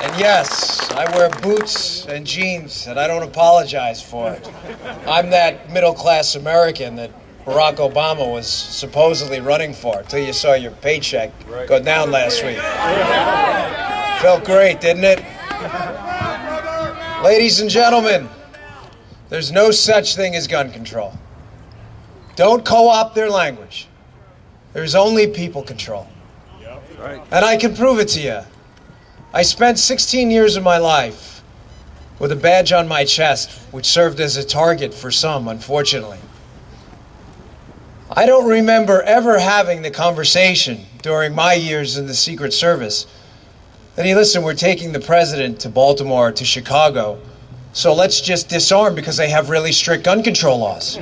And yes, I wear boots and jeans, and I don't apologize for it. I'm that middle-class American that Barack Obama was supposedly running for until you saw your paycheck go down last week. Felt great, didn't it? Ladies and gentlemen, there's no such thing as gun control. Don't co-opt their language. There's only people control. And I can prove it to you. I spent 16 years of my life with a badge on my chest, which served as a target for some, unfortunately. I don't remember ever having the conversation during my years in the Secret Service that, hey, listen, we're taking the president to Baltimore, to Chicago, so let's just disarm because they have really strict gun control laws.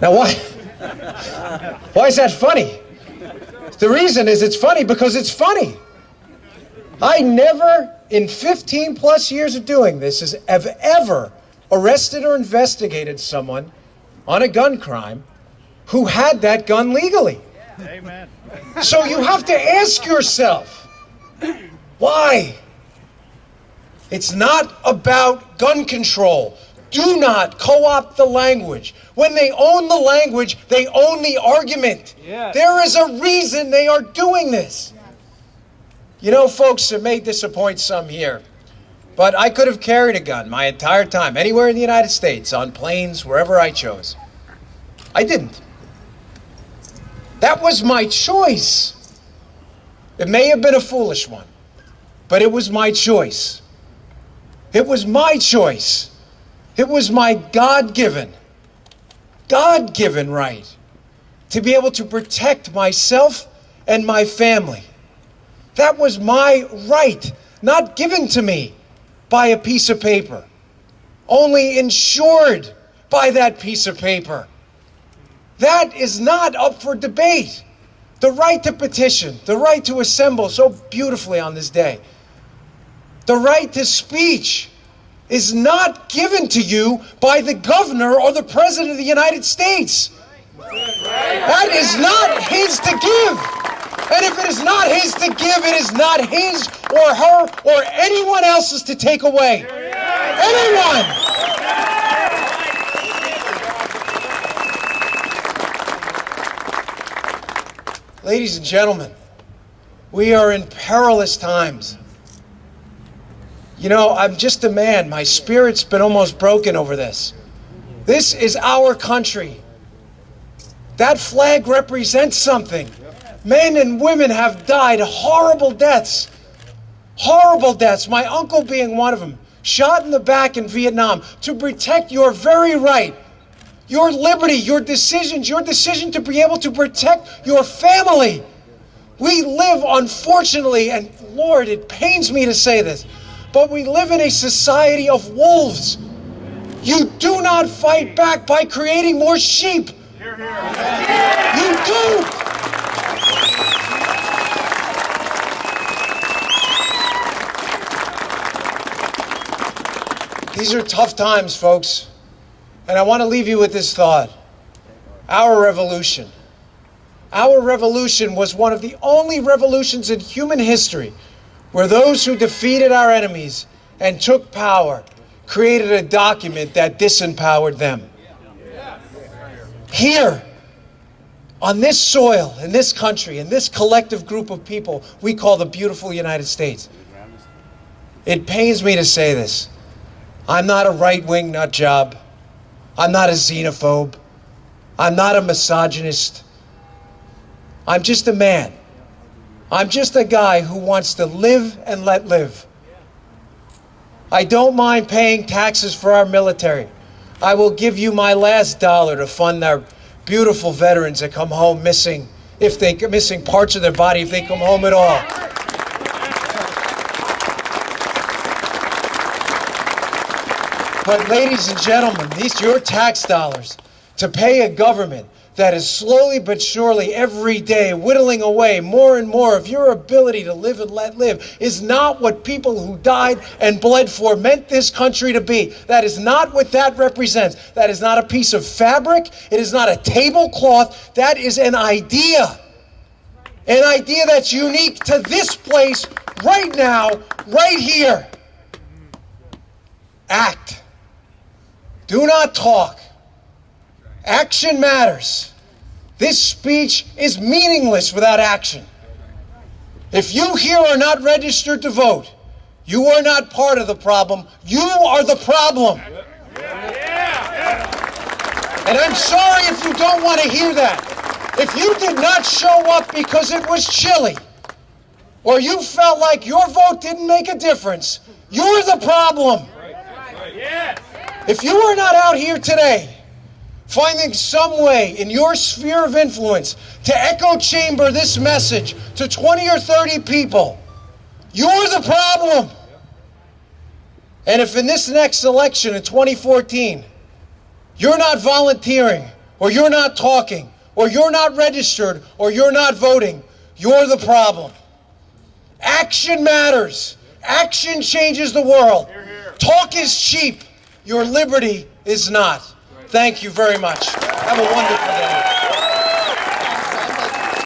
Now, why is that funny? The reason is it's funny because it's funny. I never, in 15 plus years of doing this, have ever arrested or investigated someone on a gun crime who had that gun legally. Amen. So you have to ask yourself, why? It's not about gun control. Do not co-opt the language. When they own the language, they own the argument. Yes. There is a reason they are doing this. You know, folks, it may disappoint some here, but I could have carried a gun my entire time, anywhere in the United States, on planes, wherever I chose. I didn't. That was my choice. It may have been a foolish one, but it was my choice. It was my choice. It was my God-given right to be able to protect myself and my family. That was my right, not given to me by a piece of paper, only insured by that piece of paper. That is not up for debate. The right to petition, the right to assemble so beautifully on this day, the right to speech is not given to you by the governor or the president of the United States. That is not his to give. And if it is not his to give, it is not his or her or anyone else's to take away. Anyone. Ladies and gentlemen, we are in perilous times. You know, I'm just a man. My spirit's been almost broken over this. This is our country. That flag represents something. Men and women have died horrible deaths. Horrible deaths. My uncle being one of them. Shot in the back in Vietnam to protect your very right. Your liberty, your decisions, your decision to be able to protect your family. We live, unfortunately, and Lord, it pains me to say this, but we live in a society of wolves. You do not fight back by creating more sheep. Hear, hear. You do. These are tough times, folks. And I want to leave you with this thought. Our revolution was one of the only revolutions in human history where those who defeated our enemies and took power created a document that disempowered them. Here, on this soil, in this country, in this collective group of people we call the beautiful United States, it pains me to say this. I'm not a right-wing nut job. I'm not a xenophobe. I'm not a misogynist. I'm just a man. I'm just a guy who wants to live and let live. I don't mind paying taxes for our military. I will give you my last dollar to fund our beautiful veterans that come home missing parts of their body if they come home at all. But ladies and gentlemen, these are your tax dollars to pay a government that is slowly but surely every day whittling away more and more of your ability to live and let live is not what people who died and bled for meant this country to be. That is not what that represents. That is not a piece of fabric. It is not a tablecloth. That is an idea. an idea that's unique to this place right now, right here. Act. Do not talk. Action matters. This speech is meaningless without action. If you here are not registered to vote, you are not part of the problem. You are the problem. And I'm sorry if you don't want to hear that. If you did not show up because it was chilly, or you felt like your vote didn't make a difference, you're the problem. If you are not out here today finding some way in your sphere of influence to echo chamber this message to 20 or 30 people, you're the problem. And if in this next election in 2014, you're not volunteering, or you're not talking, or you're not registered, or you're not voting, you're the problem. Action matters. Action changes the world. Talk is cheap. Your liberty is not. Thank you very much. Have a wonderful day.